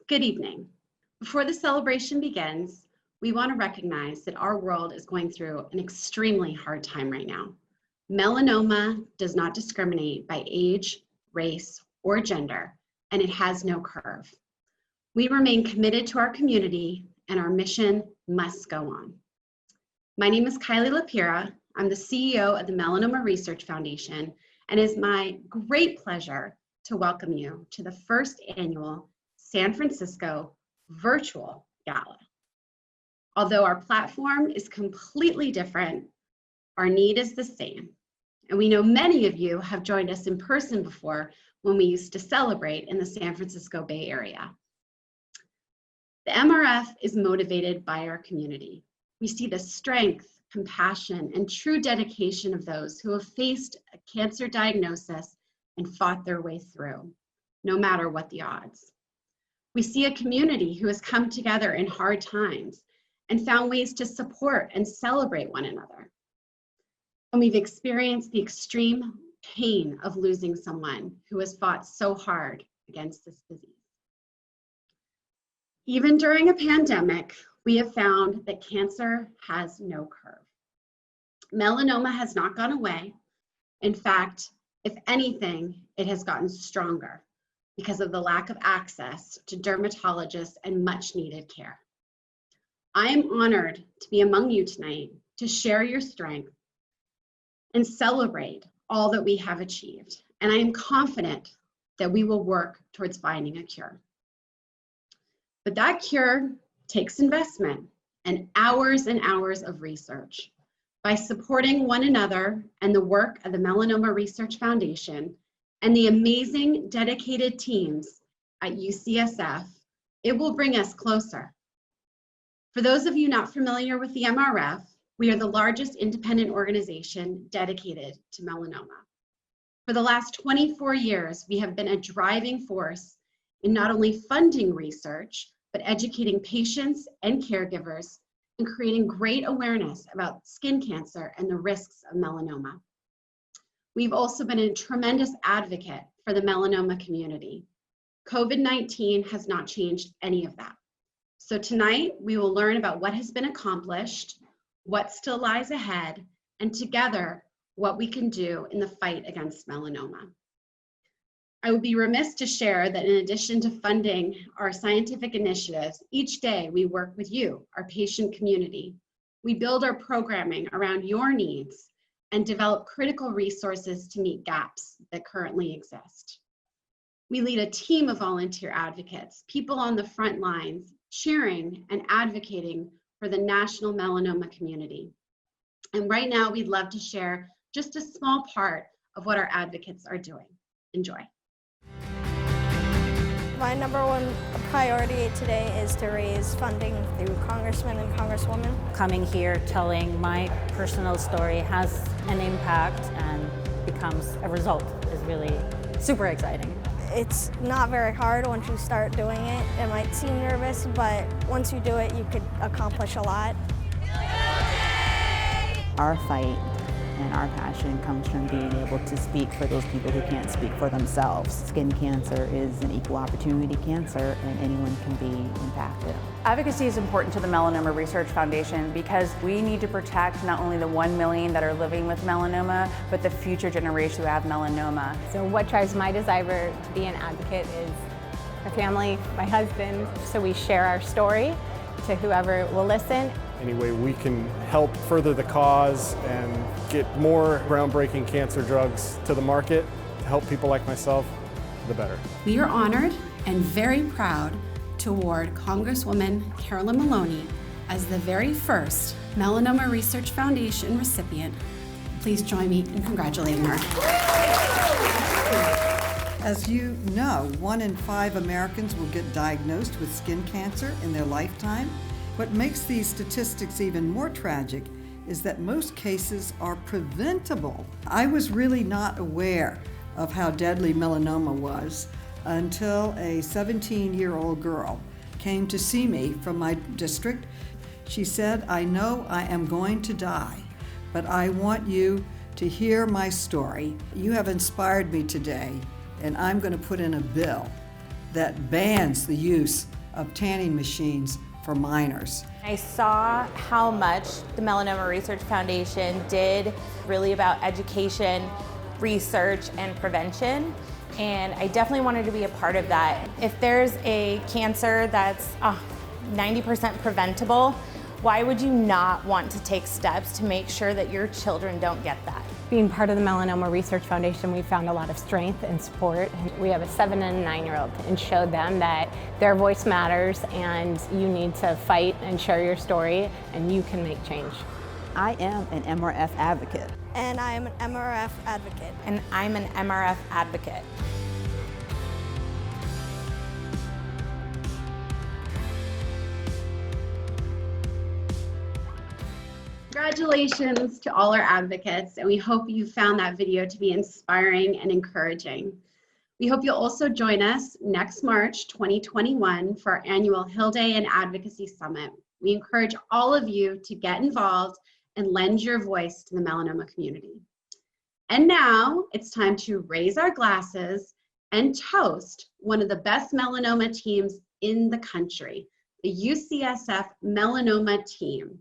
Good evening. Before the celebration begins, we want to recognize that our world is going through an extremely hard time right now. Melanoma does not discriminate by age, race, or gender, and it has no curve. We remain committed to our community, and our mission must go on. My name is Kylie Lapira. I'm the CEO of the Melanoma Research Foundation, and it is my great pleasure to welcome you to the first annual San Francisco virtual gala. Although our platform is completely different, our need is the same. And we know many of you have joined us in person before when we used to celebrate in the San Francisco Bay Area. The MRF is motivated by our community. We see the strength, compassion, and true dedication of those who have faced a cancer diagnosis and fought their way through, no matter what the odds. We see a community who has come together in hard times and found ways to support and celebrate one another. And we've experienced the extreme pain of losing someone who has fought so hard against this disease. Even during a pandemic, we have found that cancer has no curve. Melanoma has not gone away. In fact, if anything, it has gotten stronger because of the lack of access to dermatologists and much needed care. I am honored to be among you tonight to share your strength and celebrate all that we have achieved. And I am confident that we will work towards finding a cure. But that cure takes investment and hours of research. By supporting one another and the work of the Melanoma Research Foundation and the amazing dedicated teams at UCSF, it will bring us closer. For those of you not familiar with the MRF, we are the largest independent organization dedicated to melanoma. For the last 24 years, we have been a driving force in not only funding research, but educating patients and caregivers and creating great awareness about skin cancer and the risks of melanoma. We've also been a tremendous advocate for the melanoma community. COVID-19 has not changed any of that. So tonight, we will learn about what has been accomplished, what still lies ahead, and together, what we can do in the fight against melanoma. I would be remiss to share that in addition to funding our scientific initiatives, each day we work with you, our patient community. We build our programming around your needs and develop critical resources to meet gaps that currently exist. We lead a team of volunteer advocates, people on the front lines, cheering and advocating for the national melanoma community. And right now, we'd love to share just a small part of what our advocates are doing. Enjoy. My number one priority today is to raise funding through congressmen and congresswomen. Coming here, telling my personal story has an impact and becomes a result is really super exciting. It's not very hard once you start doing it. It might seem nervous, but once you do it, you could accomplish a lot. Our fight and our passion comes from being able to speak for those people who can't speak for themselves. Skin cancer is an equal opportunity cancer and anyone can be impacted. Advocacy is important to the Melanoma Research Foundation because we need to protect not only the 1 million that are living with melanoma, but the future generation who have melanoma. So what drives my desire to be an advocate is my family, my husband, so we share our story to whoever will listen. Any way we can help further the cause and get more groundbreaking cancer drugs to the market to help people like myself, the better. We are honored and very proud to award Congresswoman Carolyn Maloney as the very first Melanoma Research Foundation recipient. Please join me in congratulating her. As you know, 1 in 5 Americans will get diagnosed with skin cancer in their lifetime. What makes these statistics even more tragic is that most cases are preventable. I was really not aware of how deadly melanoma was until a 17-year-old girl came to see me from my district. She said, "I know I am going to die, but I want you to hear my story. You have inspired me today, and I'm going to put in a bill that bans the use of tanning machines for minors. I saw how much the Melanoma Research Foundation did really about education, research, and prevention, and I definitely wanted to be a part of that. If there's a cancer that's 90% preventable, why would you not want to take steps to make sure that your children don't get that? Being part of the Melanoma Research Foundation, we found a lot of strength and support. We have a 7 and a 9-year-old and showed them that their voice matters and you need to fight and share your story and you can make change. I am an MRF advocate. And I'm an MRF advocate. And I'm an MRF advocate. Congratulations to all our advocates, and we hope you found that video to be inspiring and encouraging. We hope you'll also join us next March 2021 for our annual Hill Day and Advocacy Summit. We encourage all of you to get involved and lend your voice to the melanoma community. And now it's time to raise our glasses and toast one of the best melanoma teams in the country, the UCSF Melanoma Team.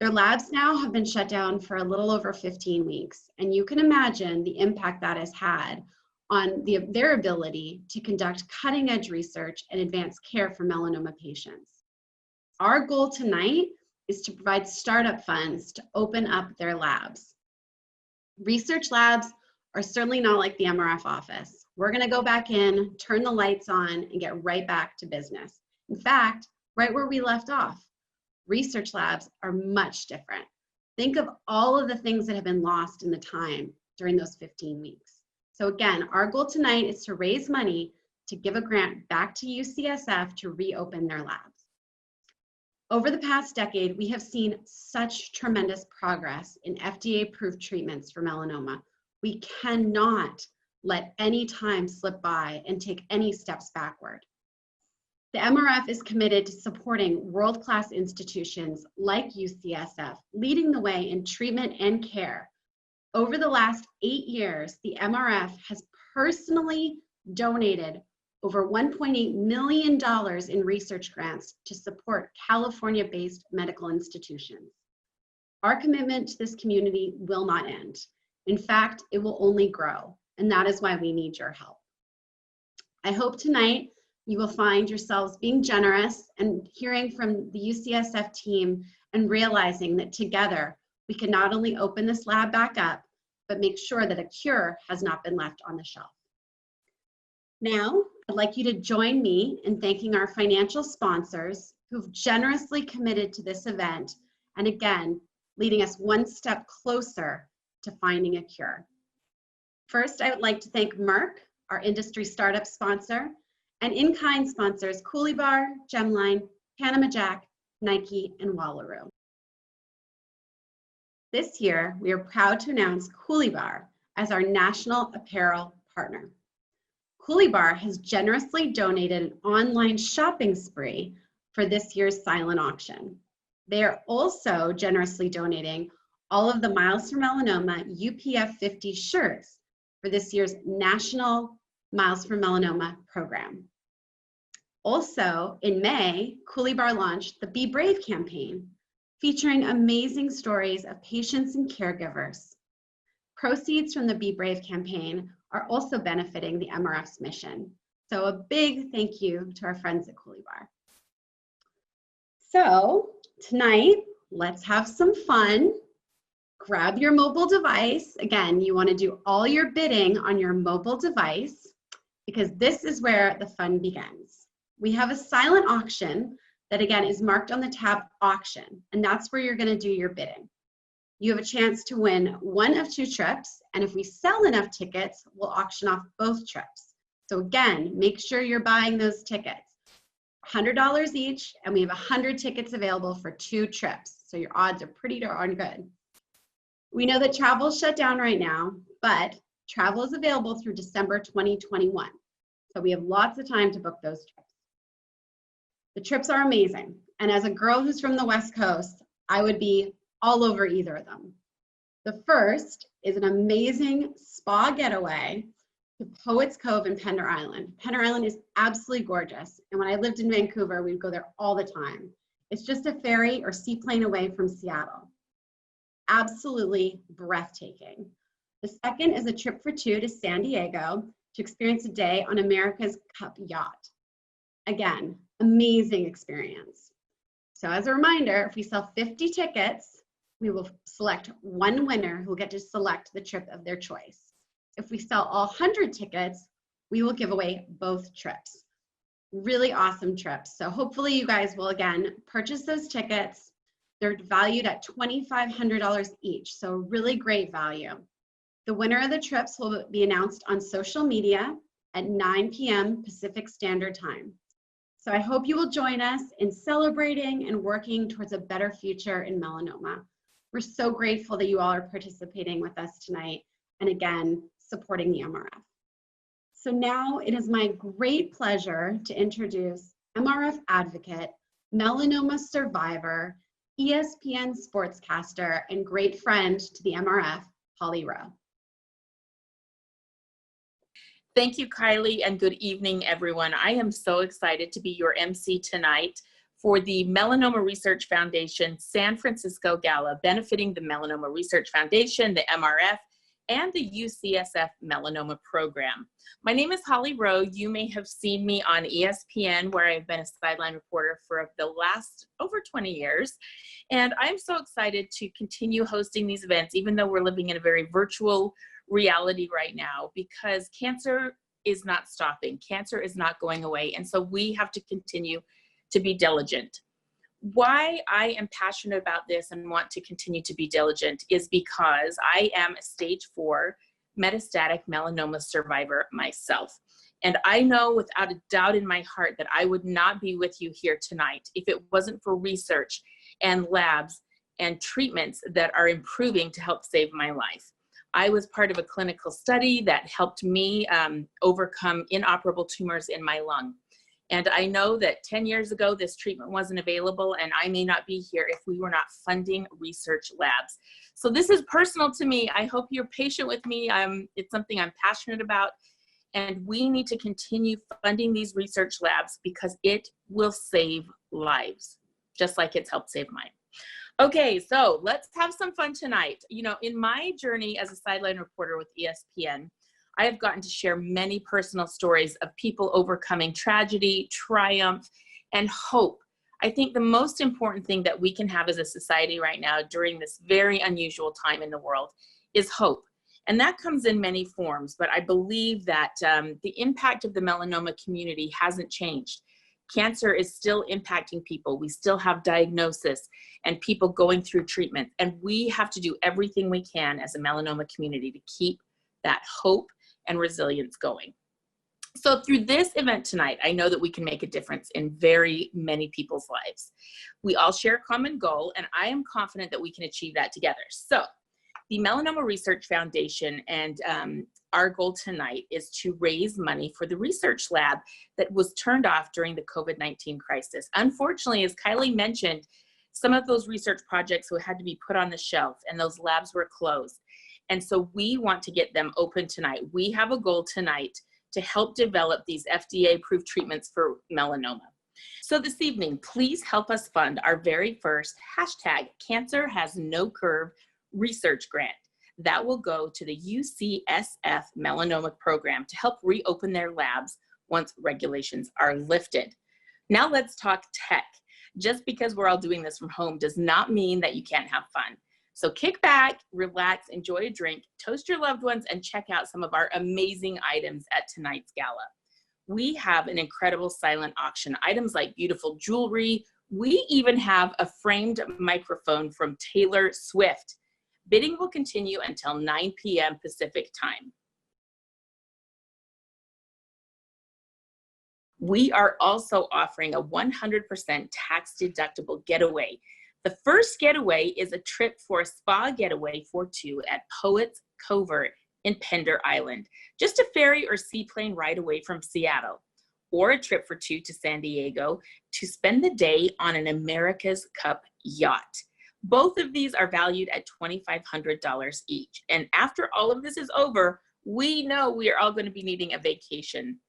Their labs now have been shut down for a little over 15 weeks, and you can imagine the impact that has had on their ability to conduct cutting-edge research and advance care for melanoma patients. Our goal tonight is to provide startup funds to open up their labs. Research labs are certainly not like the MRF office. We're going to go back in, turn the lights on, and get right back to business. In fact, right where we left off. Research labs are much different. Think of all of the things that have been lost in the time during those 15 weeks. So again, our goal tonight is to raise money to give a grant back to UCSF to reopen their labs. Over the past decade, we have seen such tremendous progress in FDA-approved treatments for melanoma. We cannot let any time slip by and take any steps backward. The MRF is committed to supporting world-class institutions like UCSF, leading the way in treatment and care. Over the last 8 years, the MRF has personally donated over $1.8 million in research grants to support California-based medical institutions. Our commitment to this community will not end. In fact, it will only grow, and that is why we need your help. I hope tonight you will find yourselves being generous and hearing from the UCSF team and realizing that together we can not only open this lab back up, but make sure that a cure has not been left on the shelf. Now, I'd like you to join me in thanking our financial sponsors who've generously committed to this event and again, leading us one step closer to finding a cure. First, I would like to thank Merck, our industry startup sponsor, and in-kind sponsors Coulis Bar, Gemline, Panama Jack, Nike, and Wallaroo. This year, we are proud to announce Coulis Bar as our national apparel partner. Coulis Bar has generously donated an online shopping spree for this year's silent auction. They are also generously donating all of the Miles for Melanoma UPF 50 shirts for this year's National Miles for Melanoma program. Also, in May, Coulis Bar launched the Be Brave campaign, featuring amazing stories of patients and caregivers. Proceeds from the Be Brave campaign are also benefiting the MRF's mission. So a big thank you to our friends at Coulis Bar. So tonight, let's have some fun. Grab your mobile device. Again, you want to do all your bidding on your mobile device because this is where the fun begins. We have a silent auction that again is marked on the tab auction, and that's where you're going to do your bidding. You have a chance to win one of 2 trips, and if we sell enough tickets, we'll auction off both trips. So again, make sure you're buying those tickets. $100 each, and we have 100 tickets available for 2 trips. So your odds are pretty darn good. We know that travel is shut down right now, but travel is available through December 2021. So we have lots of time to book those trips. The trips are amazing. And as a girl who's from the West Coast, I would be all over either of them. The first is an amazing spa getaway to Poets Cove in Pender Island. Pender Island is absolutely gorgeous. And when I lived in Vancouver, we'd go there all the time. It's just a ferry or seaplane away from Seattle. Absolutely breathtaking. The second is a trip for two to San Diego to experience a day on America's Cup yacht. Again, amazing experience. So as a reminder, if we sell 50 tickets, we will select one winner who will get to select the trip of their choice. If we sell all 100 tickets, we will give away both trips. Really awesome trips. So hopefully you guys will again purchase those tickets. They're valued at $2,500 each, so really great value. The winner of the trips will be announced on social media at 9 p.m. Pacific Standard Time. So I hope you will join us in celebrating and working towards a better future in melanoma. We're so grateful that you all are participating with us tonight and again, supporting the MRF. So now it is my great pleasure to introduce MRF advocate, melanoma survivor, ESPN sportscaster, and great friend to the MRF, Holly Rowe. Thank you, Kylie, and good evening, everyone. I am so excited to be your MC tonight for the Melanoma Research Foundation San Francisco Gala, benefiting the Melanoma Research Foundation, the MRF, and the UCSF Melanoma Program. My name is Holly Rowe. You may have seen me on ESPN, where I've been a sideline reporter for the last over 20 years. And I'm so excited to continue hosting these events, even though we're living in a very virtual reality right now, because cancer is not stopping. Cancer is not going away. And so we have to continue to be diligent. Why I am passionate about this and want to continue to be diligent is because I am a stage 4 metastatic melanoma survivor myself. And I know without a doubt in my heart that I would not be with you here tonight if it wasn't for research and labs and treatments that are improving to help save my life. I was part of a clinical study that helped me overcome inoperable tumors in my lung. And I know that 10 years ago, this treatment wasn't available, and I may not be here if we were not funding research labs. So this is personal to me. I hope you're patient with me. It's something I'm passionate about, and we need to continue funding these research labs because it will save lives, just like it's helped save mine. Okay, so let's have some fun tonight. You know, in my journey as a sideline reporter with ESPN, I have gotten to share many personal stories of people overcoming tragedy, triumph, and hope. I think the most important thing that we can have as a society right now during this very unusual time in the world is hope. And that comes in many forms, but I believe that the impact of the melanoma community hasn't changed. Cancer is still impacting people. We still have diagnosis and people going through treatment. And we have to do everything we can as a melanoma community to keep that hope and resilience going. So through this event tonight, I know that we can make a difference in very many people's lives. We all share a common goal, and I am confident that we can achieve that together. So the Melanoma Research Foundation and our goal tonight is to raise money for the research lab that was turned off during the COVID-19 crisis. Unfortunately, as Kylie mentioned, some of those research projects had to be put on the shelf and those labs were closed. And so we want to get them open tonight. We have a goal tonight to help develop these FDA-approved treatments for melanoma. So this evening, please help us fund our very first #CancerHasNoCurve research grant. That will go to the UCSF Melanoma Program to help reopen their labs once regulations are lifted. Now let's talk tech. Just because we're all doing this from home does not mean that you can't have fun. So kick back, relax, enjoy a drink, toast your loved ones, and check out some of our amazing items at tonight's gala. We have an incredible silent auction, items like beautiful jewelry. We even have a framed microphone from Taylor Swift. Bidding will continue until 9 p.m. Pacific time. We are also offering a 100% tax-deductible getaway. The first getaway is a trip for a spa getaway for two at Poets Cove in Pender Island, just a ferry or seaplane ride away from Seattle, or a trip for two to San Diego to spend the day on an America's Cup yacht. Both of these are valued at $2,500 each. And after all of this is over, we know we are all going to be needing a vacation.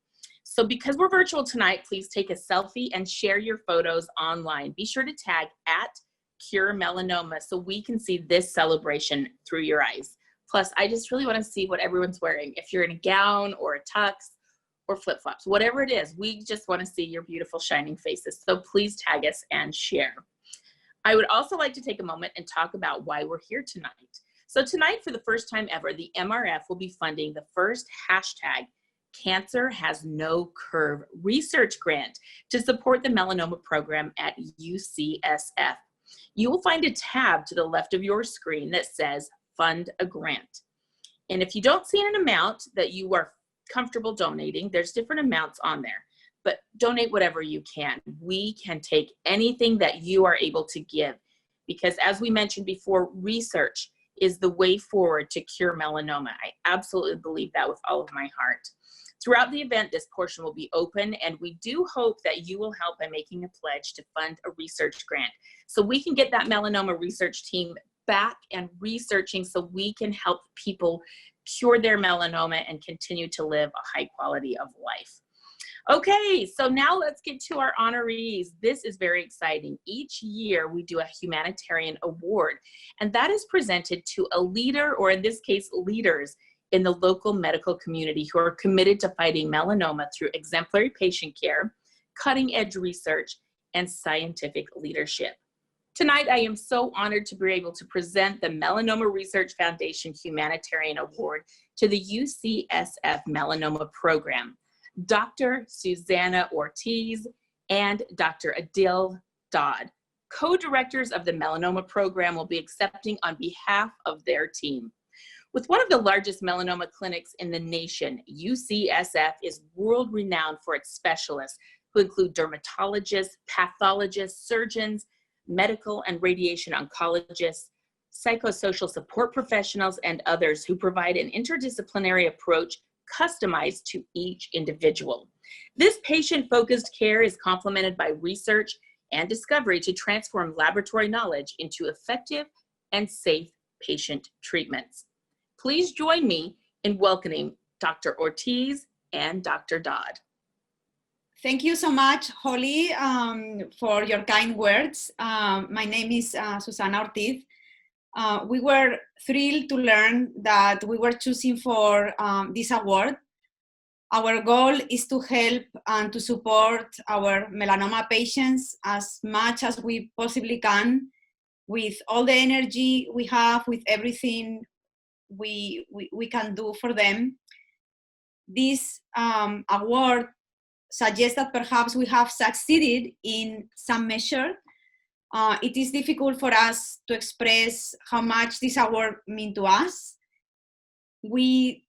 So because we're virtual tonight, please take a selfie and share your photos online. Be sure to tag @CureMelanoma so we can see this celebration through your eyes. Plus, I just really want to see what everyone's wearing. If you're in a gown or a tux or flip-flops, whatever it is, we just want to see your beautiful shining faces. So please tag us and share. I would also like to take a moment and talk about why we're here tonight. So tonight, for the first time ever, the MRF will be funding the first #Cancer Has No Curve research grant to support the melanoma program at UCSF. You will find a tab to the left of your screen that says Fund a Grant. And if you don't see an amount that you are comfortable donating, there's different amounts on there, but donate whatever you can. We can take anything that you are able to give, because as we mentioned before, research is the way forward to cure melanoma. I absolutely believe that with all of my heart. Throughout the event, this portion will be open, and we do hope that you will help by making a pledge to fund a research grant so we can get that melanoma research team back and researching so we can help people cure their melanoma and continue to live a high quality of life. Okay, so now let's get to our honorees. This is very exciting. Each year we do a humanitarian award, and that is presented to a leader, or in this case, leaders in the local medical community who are committed to fighting melanoma through exemplary patient care, cutting-edge research, and scientific leadership. Tonight, I am so honored to be able to present the Melanoma Research Foundation Humanitarian Award to the UCSF Melanoma Program, Dr. Susanna Ortiz and Dr. Adil Dodd. Co-directors of the Melanoma Program will be accepting on behalf of their team. With one of the largest melanoma clinics in the nation, UCSF is world-renowned for its specialists, who include dermatologists, pathologists, surgeons, medical and radiation oncologists, psychosocial support professionals, and others who provide an interdisciplinary approach customized to each individual. This patient-focused care is complemented by research and discovery to transform laboratory knowledge into effective and safe patient treatments. Please join me in welcoming Dr. Ortiz and Dr. Dodd. Thank you so much, Holly, for your kind words. My name is Susana Ortiz. We were thrilled to learn that we were choosing for this award. Our goal is to help and to support our melanoma patients as much as we possibly can, with all the energy we have, with everything we can do for them. This award suggests that perhaps we have succeeded in some measure. It is difficult for us to express how much this award means to us. We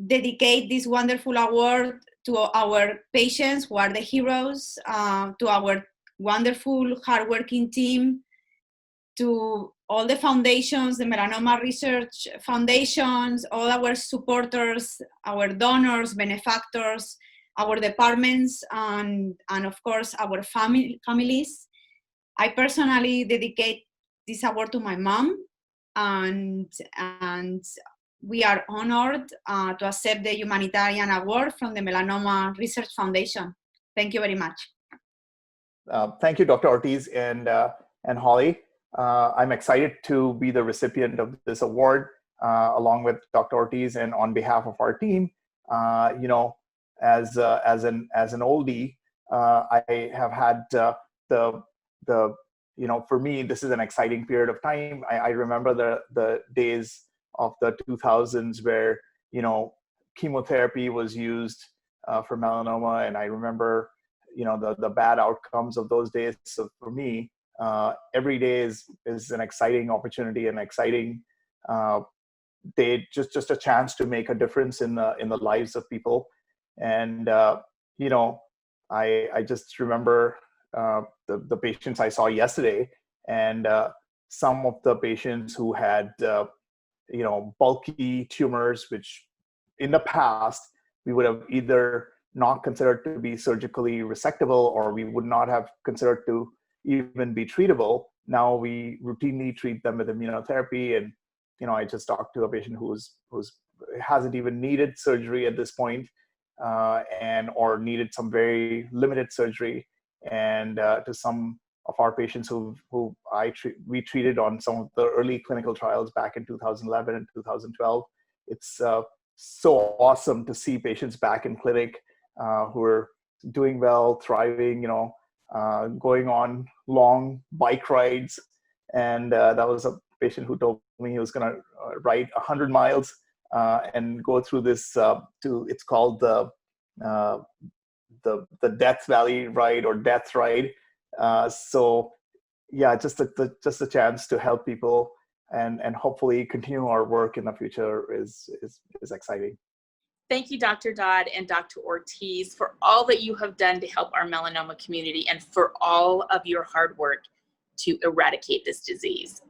dedicate this wonderful award to our patients who are the heroes, to our wonderful, hardworking team, to all the foundations, the Melanoma Research Foundations, all our supporters, our donors, benefactors, our departments, and of course, our families. I personally dedicate this award to my mom, and we are honored to accept the Humanitarian Award from the Melanoma Research Foundation. Thank you very much. Thank you, Dr. Ortiz and Holly. I'm excited to be the recipient of this award along with Dr. Ortiz, and on behalf of our team. You know, as an oldie, I have had the you know, for me, this is an exciting period of time. I remember the days of the 2000s where, you know, chemotherapy was used for melanoma, and I remember, you know, the bad outcomes of those days. So for me, every day is an exciting opportunity, an exciting day, just a chance to make a difference in the lives of people. And you know, I just remember the patients I saw yesterday, and some of the patients who had you know, bulky tumors, which in the past we would have either not considered to be surgically resectable, or we would not have considered to even be treatable. Now we routinely treat them with immunotherapy. And you know, I just talked to a patient who's hasn't even needed surgery at this point, or needed some very limited surgery, and to some of our patients who we treated on some of the early clinical trials back in 2011 and 2012. It's so awesome to see patients back in clinic who are doing well, thriving, going on long bike rides. And that was a patient who told me he was going to ride 100 miles and go through this, it's called the Death Valley ride or Death Ride. So yeah, just a chance to help people and hopefully continue our work in the future is exciting. Thank you, Dr. Dodd and Dr. Ortiz, for all that you have done to help our melanoma community and for all of your hard work to eradicate this disease.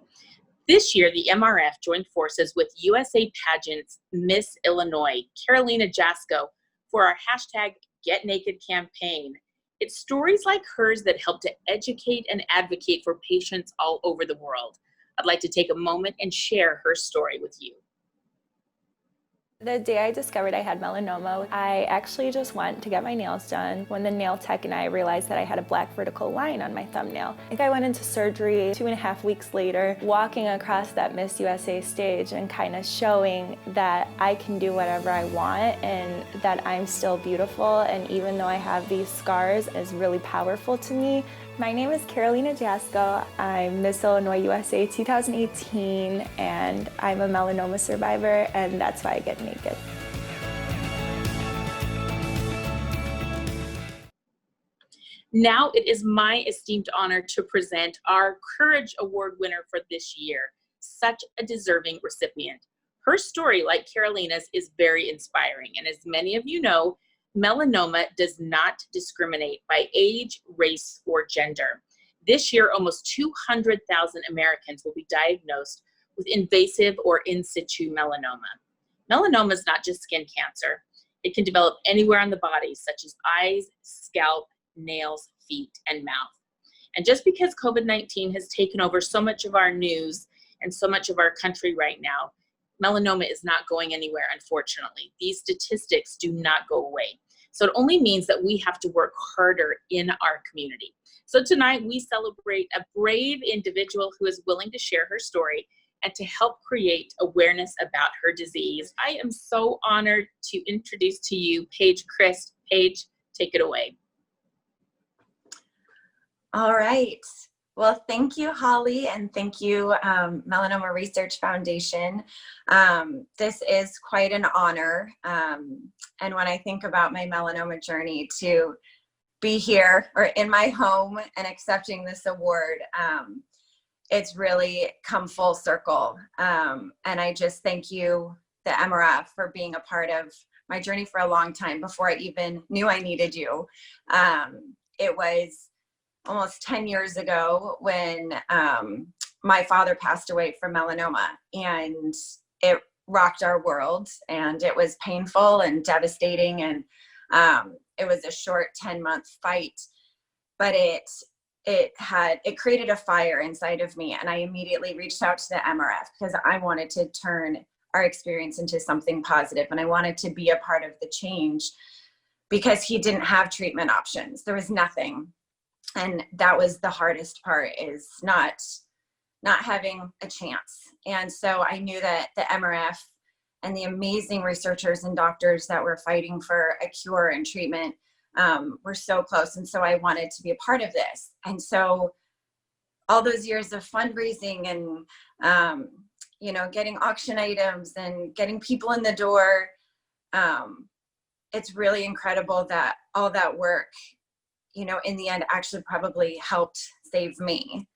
This year, the MRF joined forces with USA Pageant's Miss Illinois, Carolina Jasko, for our #GetNaked campaign. It's stories like hers that help to educate and advocate for patients all over the world. I'd like to take a moment and share her story with you. The day I discovered I had melanoma, I actually just went to get my nails done when the nail tech and I realized that I had a black vertical line on my thumbnail. I think I went into surgery 2.5 weeks later, walking across that Miss USA stage and kind of showing that I can do whatever I want and that I'm still beautiful, and even though I have these scars, is really powerful to me. My name is Carolina Jasko. I'm Miss Illinois USA 2018, and I'm a melanoma survivor, and that's why I get naked. Now it is my esteemed honor to present our Courage Award winner for this year, such a deserving recipient. Her story, like Carolina's, is very inspiring, and as many of you know, melanoma does not discriminate by age, race, or gender. This year, almost 200,000 Americans will be diagnosed with invasive or in situ melanoma. Melanoma is not just skin cancer. It can develop anywhere on the body, such as eyes, scalp, nails, feet, and mouth. And just because COVID-19 has taken over so much of our news and so much of our country right now, melanoma is not going anywhere, unfortunately. These statistics do not go away. So it only means that we have to work harder in our community. So tonight we celebrate a brave individual who is willing to share her story and to help create awareness about her disease. I am so honored to introduce to you Paige Christ. Paige, take it away. All right. Well, thank you, Holly, and thank you, Melanoma Research Foundation. This is quite an honor. And when I think about my melanoma journey, to be here or in my home and accepting this award, it's really come full circle. And I just thank you, the MRF, for being a part of my journey for a long time before I even knew I needed you. It was almost 10 years ago when my father passed away from melanoma, and it rocked our world, and it was painful and devastating, and it was a short 10-month fight, but it created a fire inside of me, and I immediately reached out to the MRF because I wanted to turn our experience into something positive, and I wanted to be a part of the change because he didn't have treatment options. There was nothing. And that was the hardest part, is not having a chance. And so I knew that the MRF and the amazing researchers and doctors that were fighting for a cure and treatment were so close. And so I wanted to be a part of this. And so all those years of fundraising and, getting auction items and getting people in the door, it's really incredible that all that work, in the end actually probably helped save me.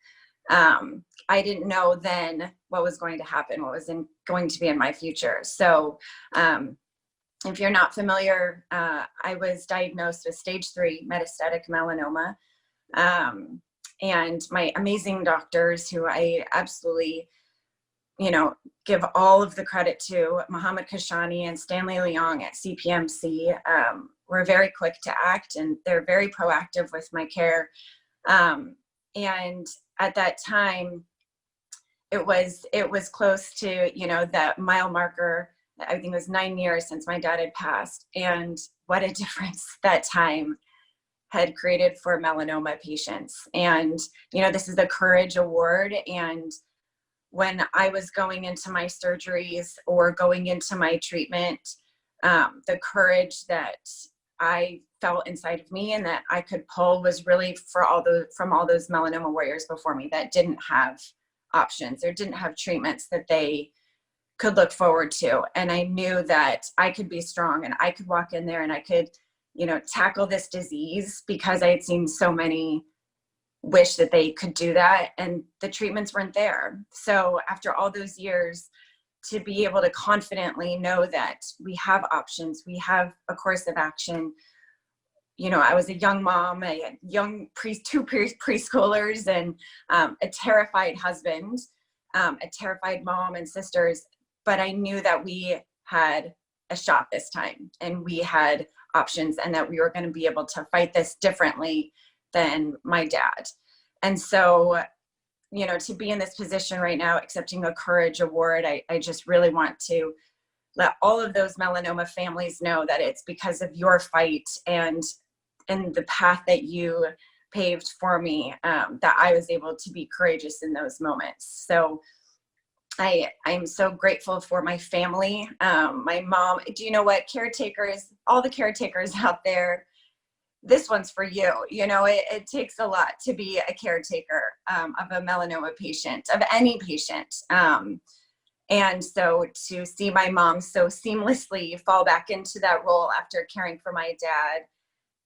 I didn't know then what was going to happen, what was going to be in my future. So if you're not familiar, I was diagnosed with stage 3 metastatic melanoma. And my amazing doctors, who I absolutely, give all of the credit to, Mohammed Kashani and Stanley Leong at CPMC, were very quick to act, and they're very proactive with my care. And at that time, it was close to, that mile marker I think it was 9 years since my dad had passed. And what a difference that time had created for melanoma patients. And, you know, this is the Courage Award. And when I was going into my surgeries or going into my treatment, the courage that I felt inside of me and that I could pull was really from all those melanoma warriors before me that didn't have options or didn't have treatments that they could look forward to. And I knew that I could be strong and I could walk in there and I could, you know, tackle this disease because I had seen so many wish that they could do that and the treatments weren't there. So after all those years, to be able to confidently know that we have options, we have a course of action. You know, I was a young mom, a young two preschoolers, and a terrified husband, a terrified mom and sisters. But I knew that we had a shot this time and we had options and that we were going to be able to fight this differently than my dad. And so, you know, to be in this position right now, accepting a Courage Award, I just really want to let all of those melanoma families know that it's because of your fight and the path that you paved for me, that I was able to be courageous in those moments. So I'm so grateful for my family, my mom. Do you know what, caretakers, all the caretakers out there, this one's for you. You know, it takes a lot to be a caretaker of a melanoma patient, of any patient. And so to see my mom so seamlessly fall back into that role after caring for my dad,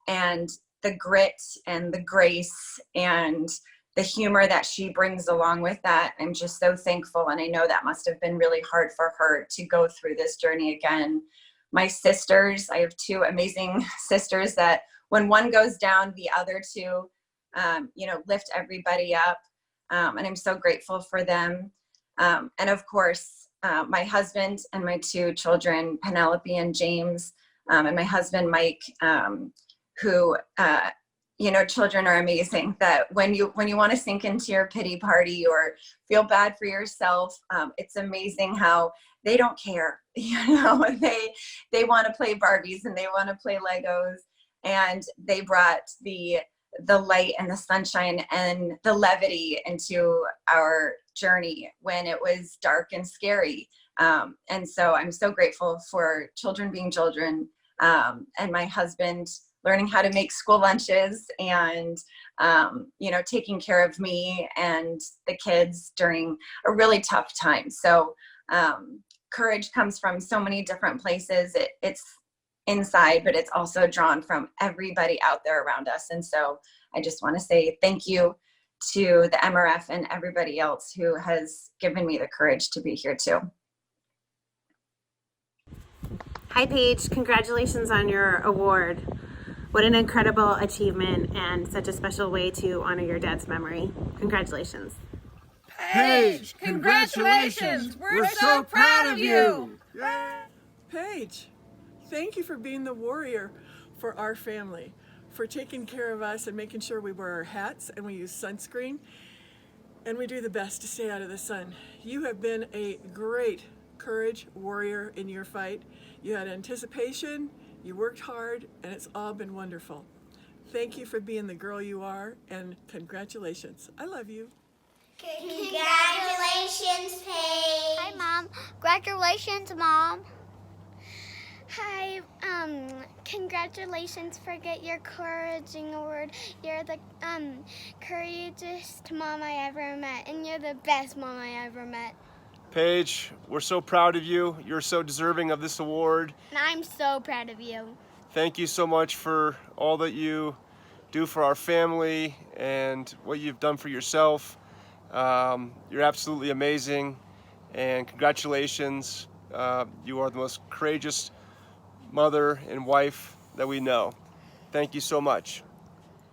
and the grit and the grace and the humor that she brings along with that, I'm just so thankful. And I know that must have been really hard for her to go through this journey again. My sisters, I have two amazing sisters that when one goes down, the other two, you know, lift everybody up. And I'm so grateful for them. And of course, my husband and my two children, Penelope and James, and my husband, Mike, who, you know, children are amazing, that when you want to sink into your pity party or feel bad for yourself, it's amazing how they don't care. You know, they want to play Barbies and they want to play Legos, and they brought the light and the sunshine and the levity into our journey when it was dark and scary. And so I'm so grateful for children being children, and my husband learning how to make school lunches and, you know, taking care of me and the kids during a really tough time. So courage comes from so many different places. It's inside, but it's also drawn from everybody out there around us. And so I just want to say thank you to the MRF and everybody else who has given me the courage to be here too. Hi, Paige. Congratulations on your award. What an incredible achievement and such a special way to honor your dad's memory. Congratulations. Paige, congratulations! We're so proud of you! Paige, thank you for being the warrior for our family, for taking care of us and making sure we wear our hats and we use sunscreen and we do the best to stay out of the sun. You have been a great courage warrior in your fight. You had anticipation, you worked hard, and it's all been wonderful. Thank you for being the girl you are, and congratulations. I love you. Congratulations, Paige. Hi, Mom. Congratulations, Mom. Hi, congratulations for getting your Courage Award. You're the courageous mom I ever met, and you're the best mom I ever met. Paige, we're so proud of you. You're so deserving of this award. And I'm so proud of you. Thank you so much for all that you do for our family and what you've done for yourself. You're absolutely amazing, and congratulations. You are the most courageous mother and wife that we know. Thank you so much.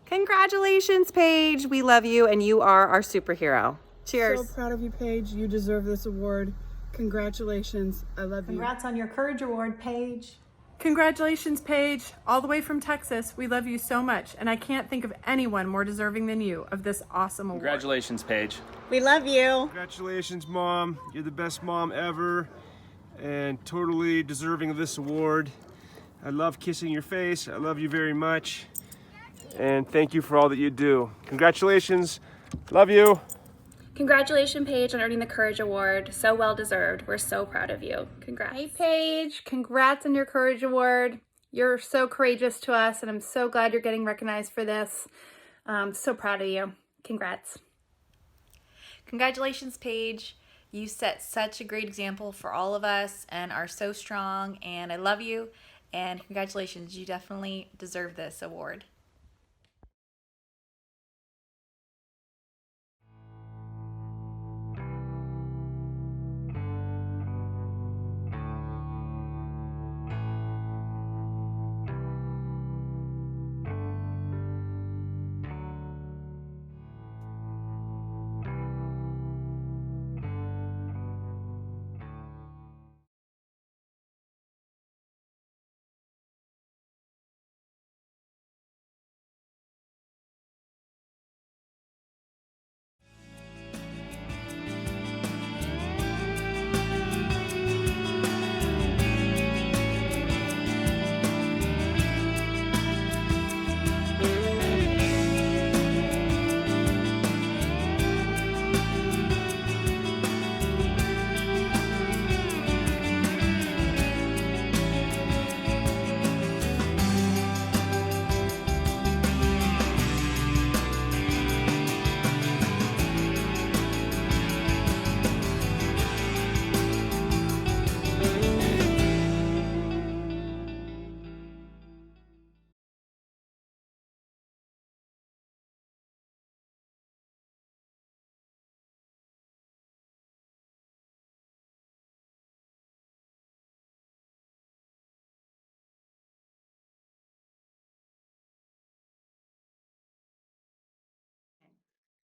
Congratulations, Paige. We love you, and you are our superhero. Cheers. So proud of you, Paige. You deserve this award. Congratulations. I love you. Congrats on your Courage Award, Paige. Congratulations, Paige. All the way from Texas. We love you so much, and I can't think of anyone more deserving than you of this awesome award. Congratulations, Paige. We love you. Congratulations, Mom. You're the best mom ever. and totally deserving of this award. I love kissing your face. I love you very much. And thank you for all that you do. Congratulations. Love you. Congratulations, Paige, on earning the Courage Award. So well deserved. We're so proud of you. Congrats. Hey, Paige. Congrats on your Courage Award. You're so courageous to us, and I'm so glad you're getting recognized for this. So proud of you. Congrats. Congratulations, Paige. You set such a great example for all of us and are so strong, and I love you. And congratulations, you definitely deserve this award.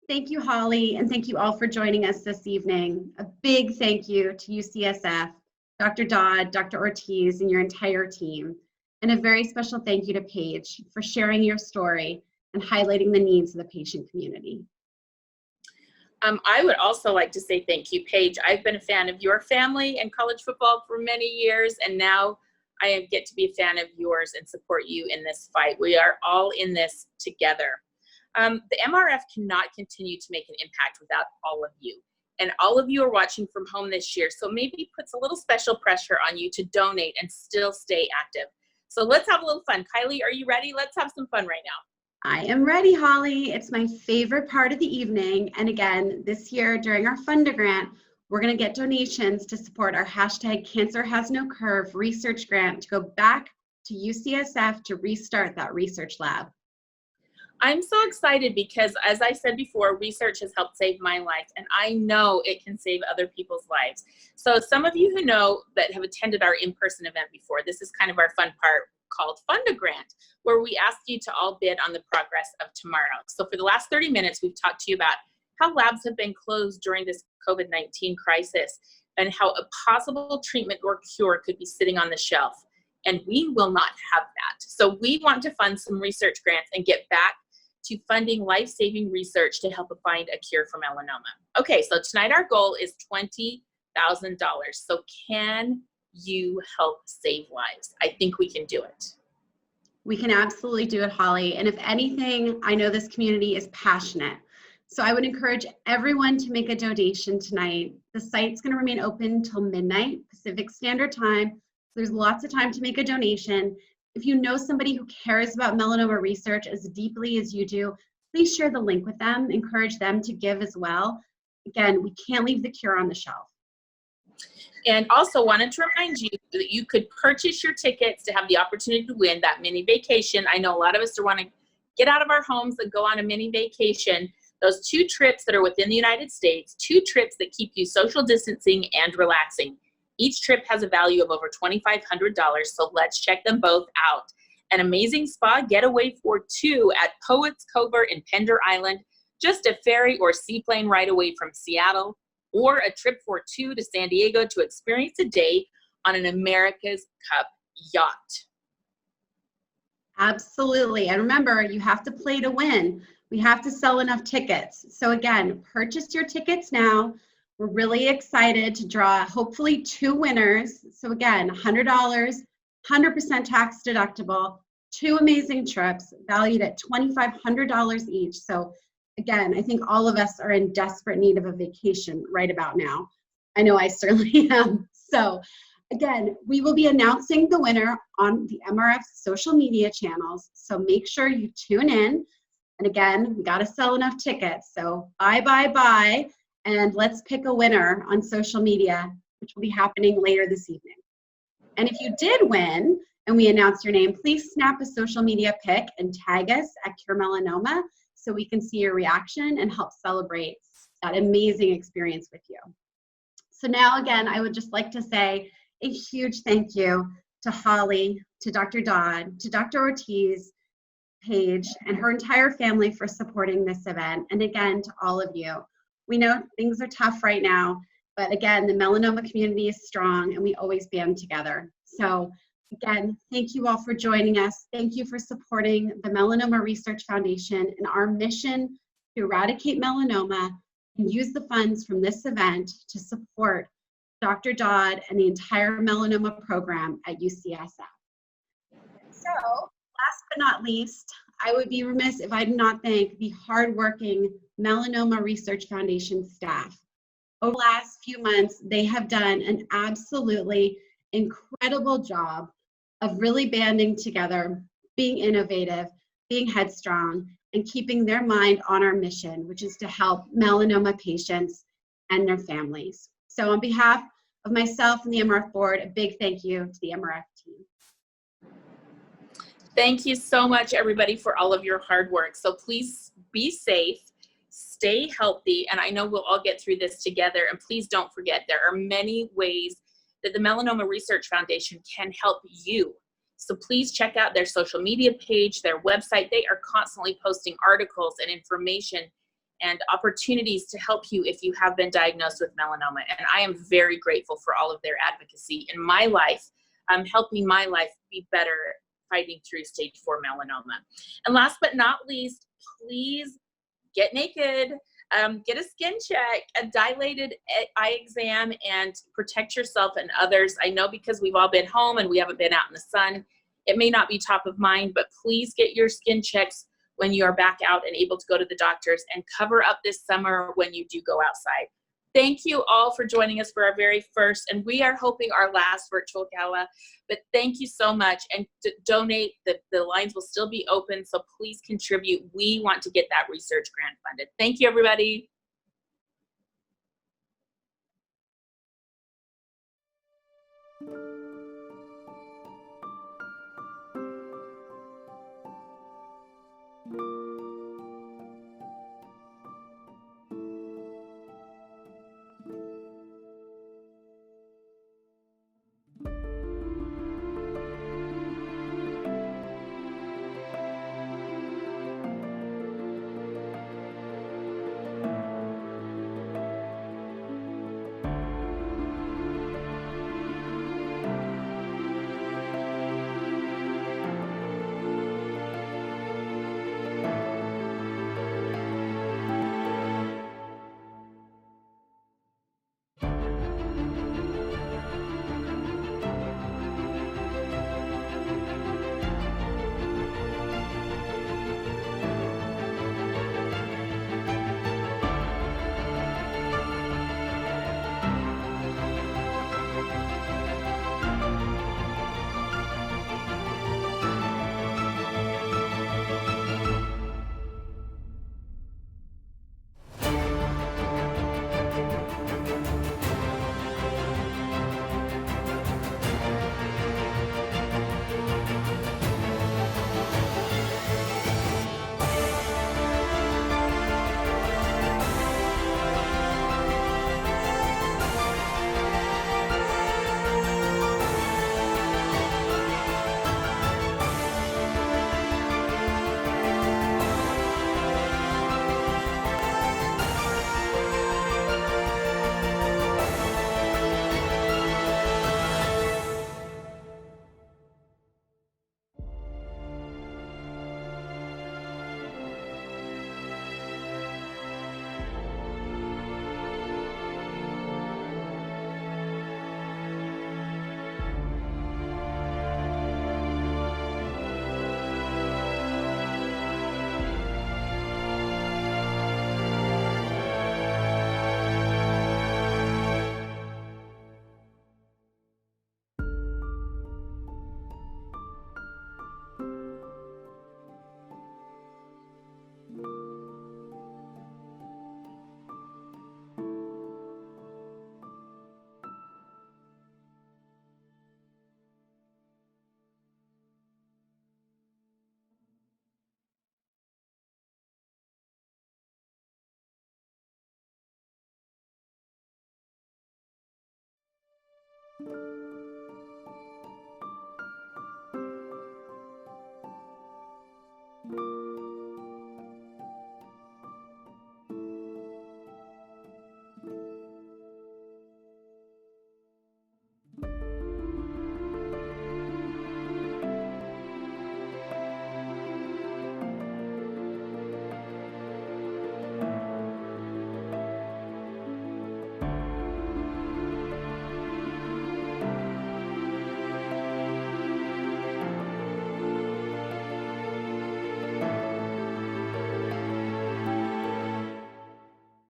Thank you, Holly, and thank you all for joining us this evening. A big thank you to UCSF, Dr. Dodd, Dr. Ortiz, and your entire team. And a very special thank you to Paige for sharing your story and highlighting the needs of the patient community. I would also like to say thank you, Paige. I've been a fan of your family and college football for many years, and now I get to be a fan of yours and support you in this fight. We are all in this together. The MRF cannot continue to make an impact without all of you. And all of you are watching from home this year, so maybe it puts a little special pressure on you to donate and still stay active. So let's have a little fun. Kylie, are you ready? Let's have some fun right now. I am ready, Holly. It's my favorite part of the evening. And again, this year during our Funda grant, we're going to get donations to support our hashtag Cancer Has No Curve research grant to go back to UCSF to restart that research lab. I'm so excited because, as I said before, research has helped save my life, and I know it can save other people's lives. So some of you who know that have attended our in-person event before, this is kind of our fun part called Funda Grant, where we ask you to all bid on the progress of tomorrow. So for the last 30 minutes, we've talked to you about how labs have been closed during this COVID-19 crisis and how a possible treatment or cure could be sitting on the shelf. And we will not have that. So we want to fund some research grants and get back to funding life-saving research to help find a cure for melanoma. Okay, so tonight our goal is $20,000. So can you help save lives? I think we can do it. We can absolutely do it, Holly. And if anything, I know this community is passionate. So I would encourage everyone to make a donation tonight. The site's going to remain open till midnight Pacific Standard Time. So there's lots of time to make a donation. If you know somebody who cares about melanoma research as deeply as you do, please share the link with them. Encourage them to give as well. Again, we can't leave the cure on the shelf. And also wanted to remind you that you could purchase your tickets to have the opportunity to win that mini vacation. I know a lot of us want to get out of our homes and go on a mini vacation. Those 2 trips that are within the United States, 2 trips that keep you social distancing and relaxing. Each trip has a value of over $2,500, so let's check them both out. An amazing spa getaway for 2 at Poets Covert in Pender Island, just a ferry or seaplane ride away from Seattle, or a trip for 2 to San Diego to experience a day on an America's Cup yacht. Absolutely. And remember, you have to play to win. We have to sell enough tickets. So again, purchase your tickets now. We're really excited to draw hopefully 2 winners. So again, $100, 100% tax deductible, 2 amazing trips valued at $2,500 each. So again, I think all of us are in desperate need of a vacation right about now. I know I certainly am. So again, we will be announcing the winner on the MRF social media channels. So make sure you tune in. And again, we got to sell enough tickets. So buy. And let's pick a winner on social media, which will be happening later this evening. And if you did win and we announce your name, please snap a social media pic and tag us at Cure Melanoma so we can see your reaction and help celebrate that amazing experience with you. So now again, I would just like to say a huge thank you to Holly, to Dr. Dodd, to Dr. Ortiz, Paige, and her entire family for supporting this event. And again, to all of you. We know things are tough right now, but again, the melanoma community is strong and we always band together. So again, thank you all for joining us. Thank you for supporting the Melanoma Research Foundation and our mission to eradicate melanoma and use the funds from this event to support Dr. Dodd and the entire melanoma program at UCSF. So last but not least, I would be remiss if I did not thank the hardworking Melanoma Research Foundation staff. Over the last few months, they have done an absolutely incredible job of really banding together, being innovative, being headstrong, and keeping their mind on our mission, which is to help melanoma patients and their families. So on behalf of myself and the MRF board, a big thank you to the MRF team. Thank you so much, everybody, for all of your hard work. So please be safe, stay healthy, and I know we'll all get through this together. And please don't forget, there are many ways that the Melanoma Research Foundation can help you. So please check out their social media page, their website. They are constantly posting articles and information and opportunities to help you if you have been diagnosed with melanoma. And I am very grateful for all of their advocacy in my life, helping my life be better fighting through stage 4 melanoma. And last but not least, please get naked, get a skin check, a dilated eye exam, and protect yourself and others. I know because we've all been home and we haven't been out in the sun, it may not be top of mind, but please get your skin checks when you are back out and able to go to the doctors, and cover up this summer when you do go outside. Thank you all for joining us for our very first, and we are hoping our last virtual gala, but thank you so much. And to donate, the lines will still be open, so please contribute. We want to get that research grant funded. Thank you, everybody. you.